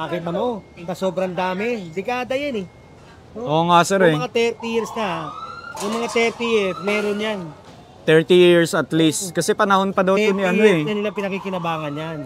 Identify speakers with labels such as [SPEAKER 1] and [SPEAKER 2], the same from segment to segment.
[SPEAKER 1] Pakita mo, sobrang dami. Dekada yan eh.
[SPEAKER 2] Oo nga sir eh.
[SPEAKER 1] Yung mga 30 years na. Yung mga 30 years, meron yan.
[SPEAKER 2] 30 years at least. Kasi panahon pa daw ito ni ano eh.
[SPEAKER 1] 30 years na nila pinakikinabangan yan.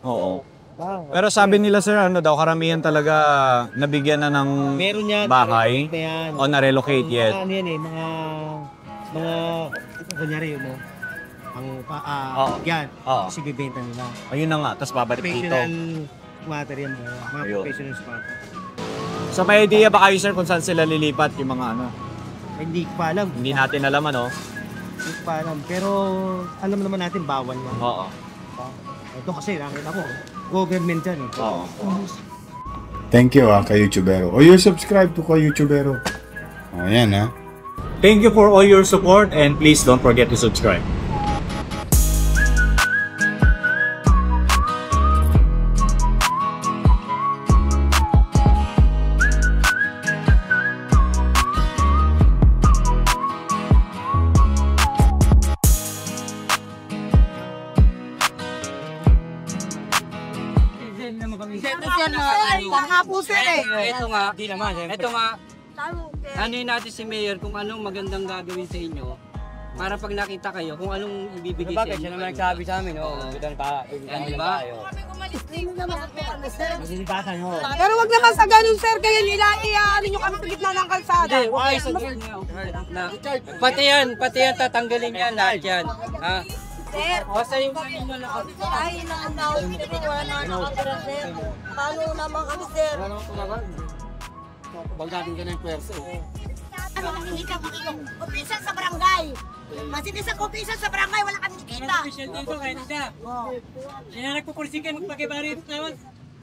[SPEAKER 2] Oo. Pero sabi nila sir, ano daw, karamihan talaga nabigyan na ng
[SPEAKER 1] meron yan,
[SPEAKER 2] bahay
[SPEAKER 1] yan.
[SPEAKER 2] o na-relocate yet.
[SPEAKER 1] Ano yan eh, mga kunyari yun mo. Yan, kasi bibenta nila.
[SPEAKER 2] Ayun na nga, tapos babalik dito.
[SPEAKER 1] Professional squatter yan, mga professional squatter.
[SPEAKER 2] So may idea ba kayo sir kung saan sila lilipat yung mga ano?
[SPEAKER 1] Hindi ko pa alam.
[SPEAKER 2] Hindi natin alam ano?
[SPEAKER 1] Hindi ko pa alam, pero alam naman natin bawal yan.
[SPEAKER 2] Oo.
[SPEAKER 1] Ito kasi nakita ko, government yan eh.
[SPEAKER 2] Oo.
[SPEAKER 3] Thank you ka-YouTubero. O you subscribe to ka-YouTubero. O yan ha.
[SPEAKER 2] Thank you for all your support and please don't forget to subscribe.
[SPEAKER 4] Ito nga, ano natin si Mayor kung anong magandang gagawin sa inyo para pag nakita kayo kung anong ibibigay sa inyo.
[SPEAKER 5] Siya naman nagsabi sa amin, bitan pa.
[SPEAKER 4] Di ba?
[SPEAKER 6] Pero wag naman sa ganun, sir, kaya nila ano nyo kami sa gitna ng kalsada.
[SPEAKER 4] Pati yan tatanggalin yan lahat yan.
[SPEAKER 6] Sir,
[SPEAKER 4] basta yung kayo mo lang.
[SPEAKER 6] ay naandaw, wala na nakatira, sir. Paano naman kami, sir?
[SPEAKER 4] Bagdating ka ng pwersa.
[SPEAKER 6] Ano kami hindi ka kumpisan sa barangay. Masinis ang kumpisan sa barangay, wala kami kita.
[SPEAKER 4] Official dito kahit isa. Yan ang nagpukursikan magpakibarit naman.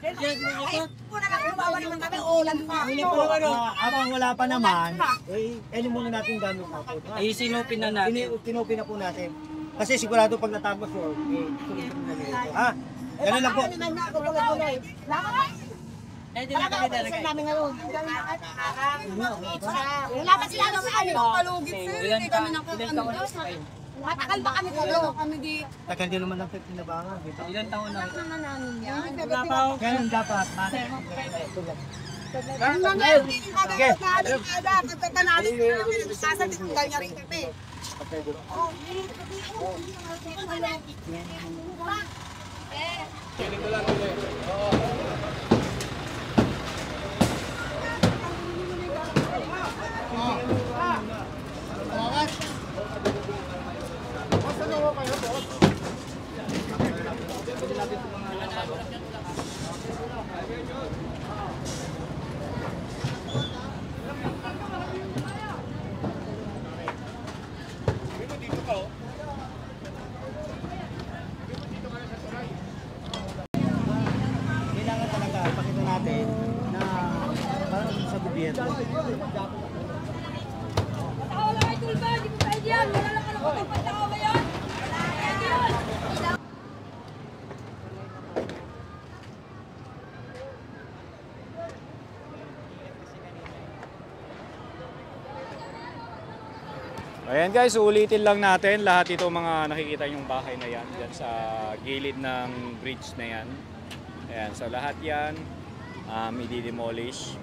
[SPEAKER 6] Ay, una lang lumawa naman kami, ulan pa.
[SPEAKER 1] Habang wala pa naman, ano muna natin gano'n pa po.
[SPEAKER 4] Ay, sinupin na natin.
[SPEAKER 1] Tinupin na po natin. Kasi sigurado pag natapos po, susunod na dito. Ganun lang po.
[SPEAKER 6] Wala pa sila sa amin. Kalugit, sir. Hindi kami matagal ba kami dito?
[SPEAKER 1] Tagal din naman lang sa tinabangan.
[SPEAKER 4] Ilan taon na?
[SPEAKER 1] Ganun dapat. Kailangan talaga ipakita natin na parang sa gobyerno.
[SPEAKER 6] Wala kayo tulba, di ko pwede yan. Wala lang ka nakapagpatawa ba yan? Wala pwede yan.
[SPEAKER 2] Ayan guys, ulitin lang natin lahat ito mga nakikita yung bahay na yan dyan sa gilid ng bridge na yan. Ayan, so lahat yan i-demolish.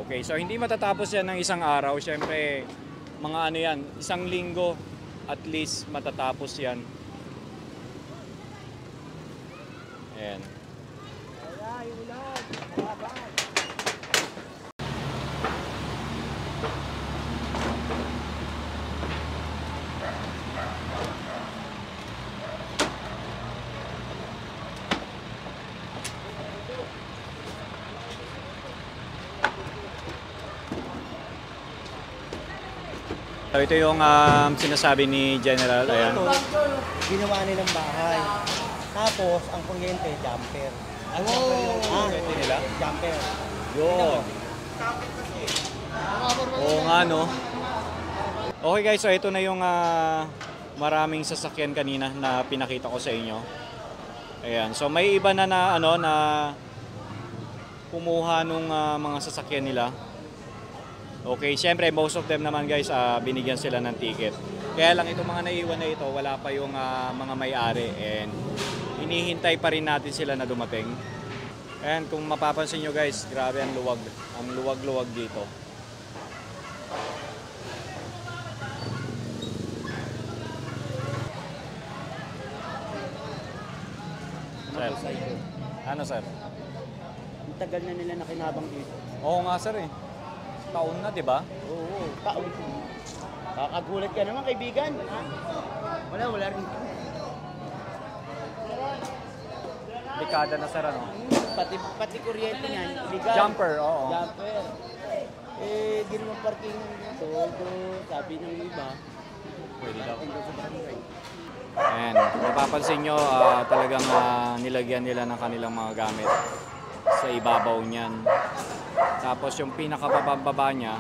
[SPEAKER 2] Okay, so hindi matatapos yan ng isang araw. Siyempre, mga ano yan, isang linggo at least matatapos yan. Ayan. So ito yung sinasabi ni General. Ayan.
[SPEAKER 1] Ginawa nilang bahay. Tapos, ang kuryente, jumper.
[SPEAKER 2] Kuryente nila?
[SPEAKER 1] Jumper.
[SPEAKER 2] Yun. Oo nga no. Okay guys, so ito na yung maraming sasakyan kanina na pinakita ko sa inyo. Ayan, so may iba na kumuha nung mga sasakyan nila. Okay, syempre most of them naman guys binigyan sila ng ticket. Kaya lang itong mga naiwan na ito, wala pa yung mga may-ari and hinihintay pa rin natin sila na dumating. Ayan, kung mapapansin nyo guys, grabe ang luwag. Ang luwag-luwag dito. Sir, ano sir?
[SPEAKER 5] Ang tagal na nila nakinabang dito.
[SPEAKER 2] Oo nga sir eh. Taon na, di ba?
[SPEAKER 5] Oo, taon. Kakagulat ka naman, kaibigan. Ha? Wala rin.
[SPEAKER 2] Dekada na sir, ano?
[SPEAKER 5] Pati kuryente niyan, bigat.
[SPEAKER 2] Jumper, oo.
[SPEAKER 5] Jumper. Eh, di naman parking dito. Sabi ng iba.
[SPEAKER 2] Pwede daw.
[SPEAKER 5] Hanggang sa barangay.
[SPEAKER 2] Ayan, mapapansin nyo, talagang nilagyan nila ng kanilang mga gamit sa ibabaw niyan. Tapos yung pinakababa niya,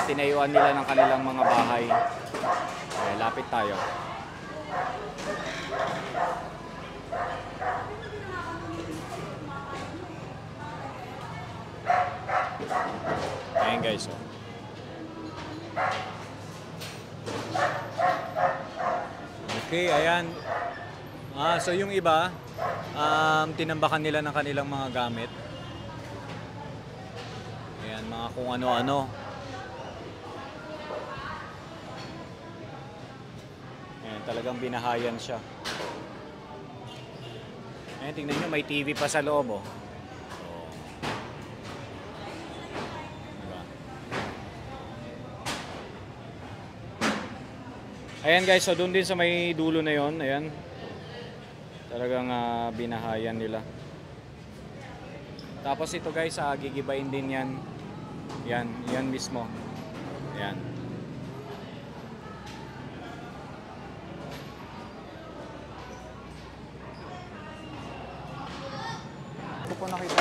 [SPEAKER 2] tinayuan nila ng kanilang mga bahay. Okay, lapit tayo. Ayan guys, oh. Okay, ayan. So yung iba, tinambakan nila ng kanilang mga gamit. Ayan, mga kung ano-ano. Ayan, talagang binahayan siya. Ayan, tingnan nyo, may TV pa sa loob, oh. Diba? Ayan guys, so doon din sa may dulo na yon, ayan. Talagang binahayan nila. Tapos ito guys, gigibain din yan. Yan mismo. Ayan.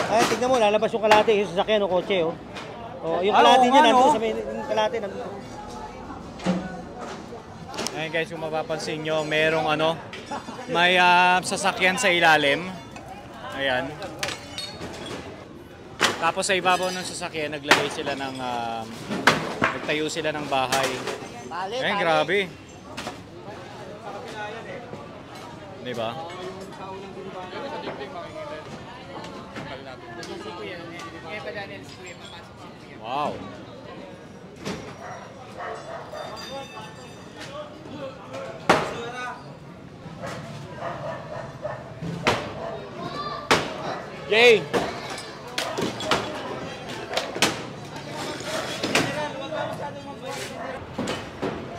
[SPEAKER 1] Ay, tignan mo, lalabas yung kalate, yung sasakyan o kotse, oh. Oh, yung kalate niya nandun sa may, yung kalate nandun.
[SPEAKER 2] Ayan guys, kung mapapansin nyo, merong may sasakyan sa ilalim. Ayan. Tapos sa ibabaw ng sasakyan, naglagay sila ng, nagtayo sila ng bahay. Ayan, grabe. Diba? Wow. Yay!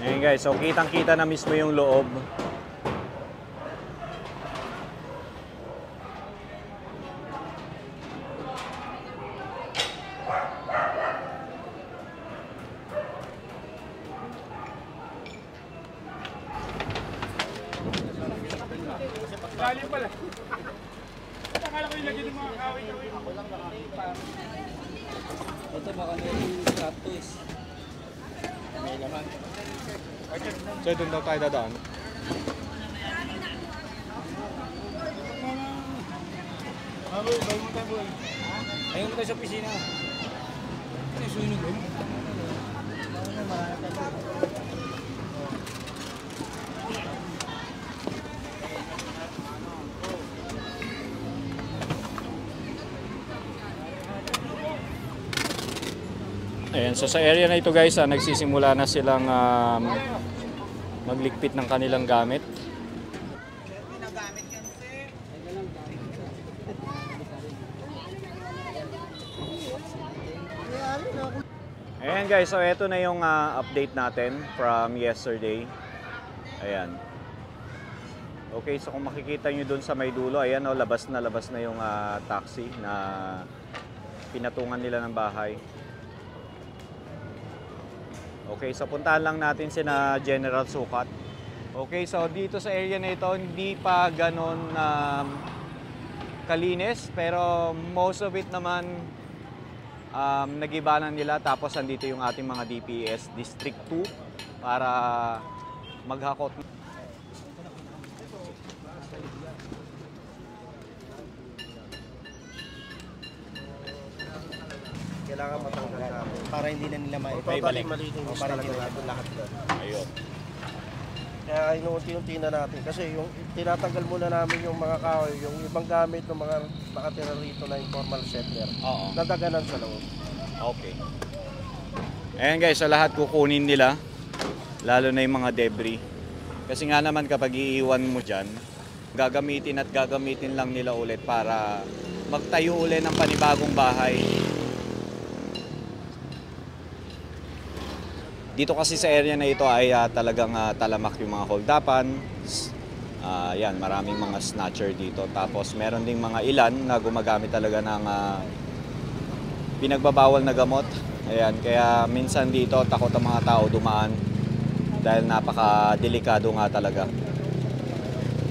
[SPEAKER 2] Ayan guys, so kitang-kita na mismo yung loob.
[SPEAKER 4] Ito baka yung cactus. May laman.
[SPEAKER 2] So doon daw tayo dadaan.
[SPEAKER 4] Ayun tayo sa pisina. Ano yung sunog mo?
[SPEAKER 2] Ayan, so sa area na ito guys, nagsisimula na silang magligpit ng kanilang gamit. Ayan guys, so ito na yung update natin from yesterday. Ayan. Okay, so kung makikita nyo dun sa may dulo, ayan o, labas na yung taxi na pinatungan nila ng bahay. Okay, so puntahan lang natin sina General Sukat. Okay, so dito sa area na ito, hindi pa ganon kalinis, pero most of it naman nagibanan nila. Tapos andito yung ating mga DPS District 2 para maghakot.
[SPEAKER 1] Kailangan matanggal na para hindi na nila
[SPEAKER 2] May balik.
[SPEAKER 1] para hindi na lahat doon.
[SPEAKER 2] Ayun.
[SPEAKER 7] Kaya inuunti-unti na natin. Kasi yung tinatanggal muna namin yung mga kahoy, yung ibang gamit ng mga nakatira rito na informal settler.
[SPEAKER 2] Oo.
[SPEAKER 7] Nadaganan sa loob.
[SPEAKER 2] Okay. Ayan guys, sa lahat kukunin nila, lalo na yung mga debris. Kasi nga naman kapag iiwan mo dyan, gagamitin at gagamitin lang nila ulit para magtayo ulit ng panibagong bahay. Dito kasi sa area na ito ay talagang talamak yung mga holdapan. Yan, maraming mga snatcher dito. Tapos meron ding mga ilan na gumagamit talaga ng pinagbabawal na gamot. Ayan, kaya minsan dito takot ang mga tao dumaan dahil napaka-delikado nga talaga.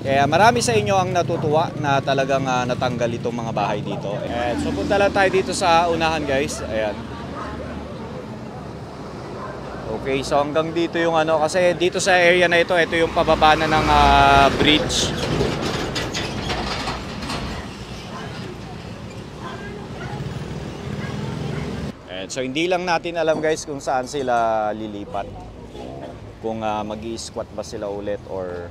[SPEAKER 2] Kaya marami sa inyo ang natutuwa na talagang natanggal itong mga bahay dito. Ayan, so punta lang tayo dito sa unahan guys. Ayan. Okay, so hanggang dito yung ano, kasi dito sa area na ito yung pababa na ng bridge. Ayan, so hindi lang natin alam guys kung saan sila lilipat. Kung mag-i-squat ba sila ulit or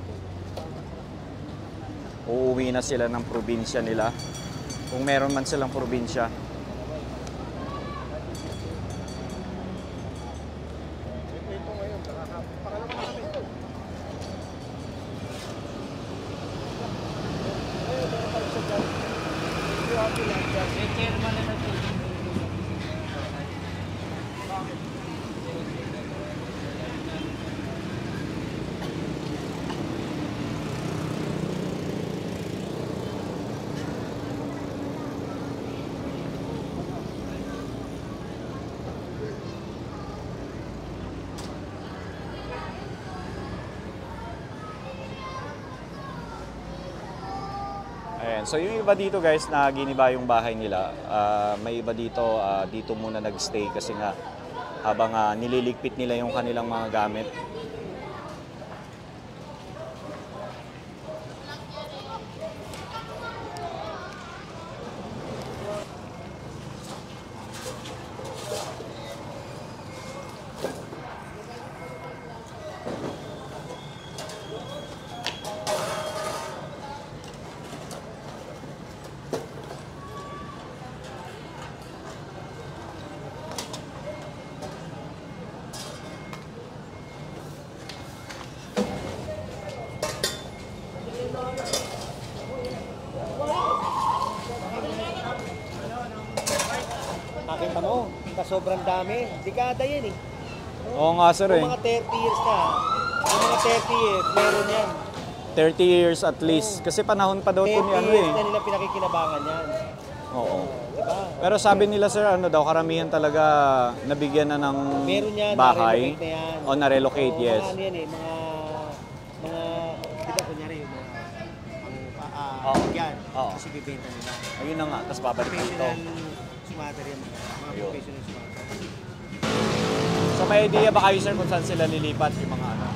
[SPEAKER 2] uuwi na sila ng probinsya nila. Kung meron man silang probinsya. Ayan. So yung iba dito guys na giniba yung bahay nila, may iba dito, dito muna nagstay kasi nga habang nililigpit nila yung kanilang mga gamit.
[SPEAKER 1] Nakita mo, sobrang dami. Dekada yan eh.
[SPEAKER 2] Oo nga sir
[SPEAKER 1] Yung mga 30 years na. Yung mga 30 years, meron yan.
[SPEAKER 2] 30 years at least. Kasi panahon pa daw ito ni
[SPEAKER 1] 30 years na nila pinakikinabangan yan.
[SPEAKER 2] Oo.
[SPEAKER 1] Diba?
[SPEAKER 2] Pero sabi nila sir, ano daw, karamihan talaga nabigyan na ng
[SPEAKER 1] Meron yan,
[SPEAKER 2] bahay.
[SPEAKER 1] na-relocate na yan.
[SPEAKER 2] O na-relocate,
[SPEAKER 1] Oo,
[SPEAKER 2] yes.
[SPEAKER 1] Mga ano yan eh, mga, di ba kunyari yung mga, yan.
[SPEAKER 2] Oo.
[SPEAKER 1] Kasi bibenta nila.
[SPEAKER 2] Ayun na nga, tapos babalik dito.
[SPEAKER 1] Professional sumater yan. Mga
[SPEAKER 2] Ayun.
[SPEAKER 1] professional sumater.
[SPEAKER 2] So may idea ba kayo sir kung saan sila lilipat yung mga ano?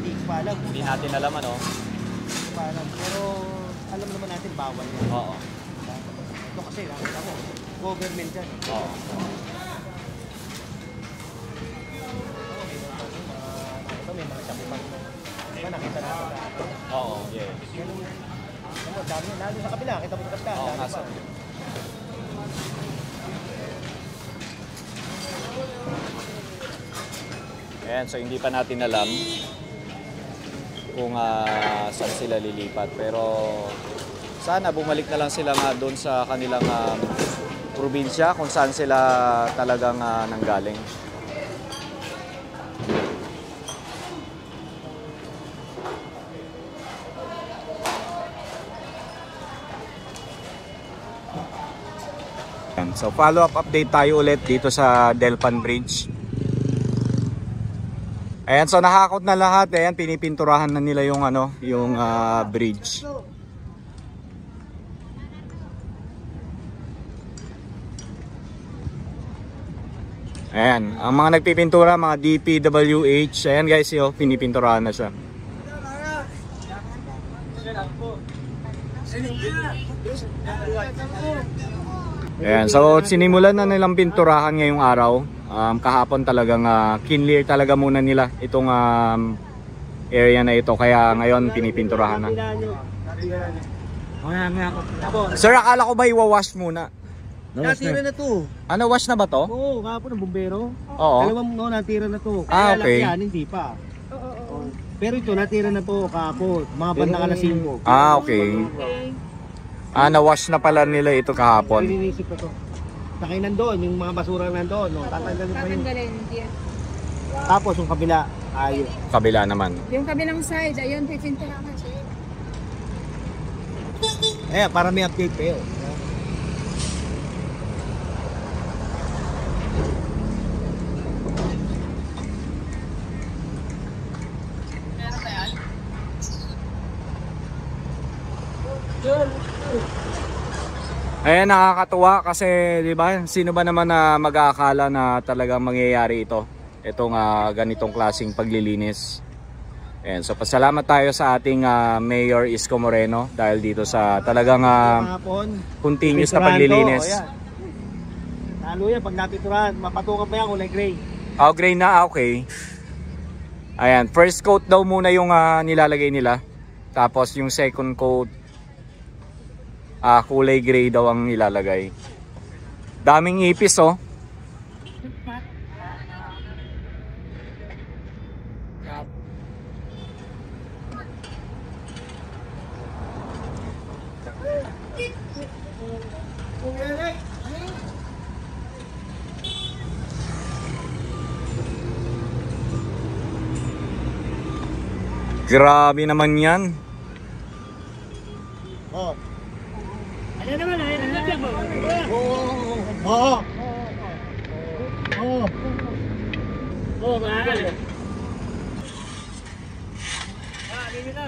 [SPEAKER 1] Hindi ko pa alam.
[SPEAKER 2] Hindi natin alam ano.
[SPEAKER 1] Hindi ko pa alam. Pero alam naman natin bawal yan.
[SPEAKER 2] Oo.
[SPEAKER 1] Ito kasi, nakita mo, government yan.
[SPEAKER 2] Oo.
[SPEAKER 1] Ito may mga sabutan. Diba nakita natin lahat?
[SPEAKER 2] Oo, yes.
[SPEAKER 1] Ganun. Ano, dami yan. Lalo sa kabila, kita mo sa kabila.
[SPEAKER 2] Oo,
[SPEAKER 1] dami
[SPEAKER 2] nga,
[SPEAKER 1] pa.
[SPEAKER 2] sir. Ayan, so hindi pa natin alam kung saan sila lilipat. Pero sana bumalik na lang sila nga doon sa kanilang probinsya kung saan sila talagang nanggaling. So follow-up update tayo ulit dito sa Delpan Bridge. Ayan, so nakakot na lahat. Ayan, pinipinturahan na nila yung ano, yung bridge. Ayan, ang mga nagpipintura, mga DPWH. Ayan guys, yo, pinipinturahan na siya. Ayan, so sinimulan na nilang pinturahan ngayong araw. Kahapon talagang kinlear talaga muna nila itong area na ito. Kaya ngayon pinipinturahan na. Sir, akala ko ba iwawash muna?
[SPEAKER 1] Natira na to.
[SPEAKER 2] Ano, wash na ba to?
[SPEAKER 1] Oo, kahapon ng bumbero.
[SPEAKER 2] Oo.
[SPEAKER 1] Dalawang natira na to.
[SPEAKER 2] Ah,
[SPEAKER 1] Kaya
[SPEAKER 2] okay.
[SPEAKER 1] lang yan, hindi pa. Oo. Pero ito, natira na to kahapon. Mga bandang alas 5.
[SPEAKER 2] Ah, okay. Ah, na-wash na pala nila ito kahapon.
[SPEAKER 1] Pininisip ko to. Sakay nandoon, yung mga basura nandoon. No? Tatanggalin pa yun.
[SPEAKER 6] Tatanggalin. Yan.
[SPEAKER 1] Tapos yung kabila, ayos.
[SPEAKER 2] Kabila naman.
[SPEAKER 6] Yung kabilang side, ayun, pipinturahan siya.
[SPEAKER 1] Eh, para may update kayo.
[SPEAKER 2] Ayan, nakakatuwa kasi 'di ba? Sino ba naman na mag-aakala na talagang mangyayari ito? Itong ganitong klaseng paglilinis. Ayan, so pasalamat tayo sa ating Mayor Isko Moreno dahil dito sa talagang
[SPEAKER 1] Kahapon,
[SPEAKER 2] continuous na
[SPEAKER 1] piniturahan
[SPEAKER 2] paglilinis.
[SPEAKER 1] to, o yan. Lalo yan, pag napiturahan, mapatukan pa yan kulay gray.
[SPEAKER 2] Oh, gray na, okay. Ayan, first coat daw muna yung nilalagay nila. Tapos yung second coat, kulay gray daw ang nilalagay. Daming ipis, oh. Grabe naman yan.
[SPEAKER 1] Oh. Ano naman, Oo. Oo. Oo, maagal. Dito na.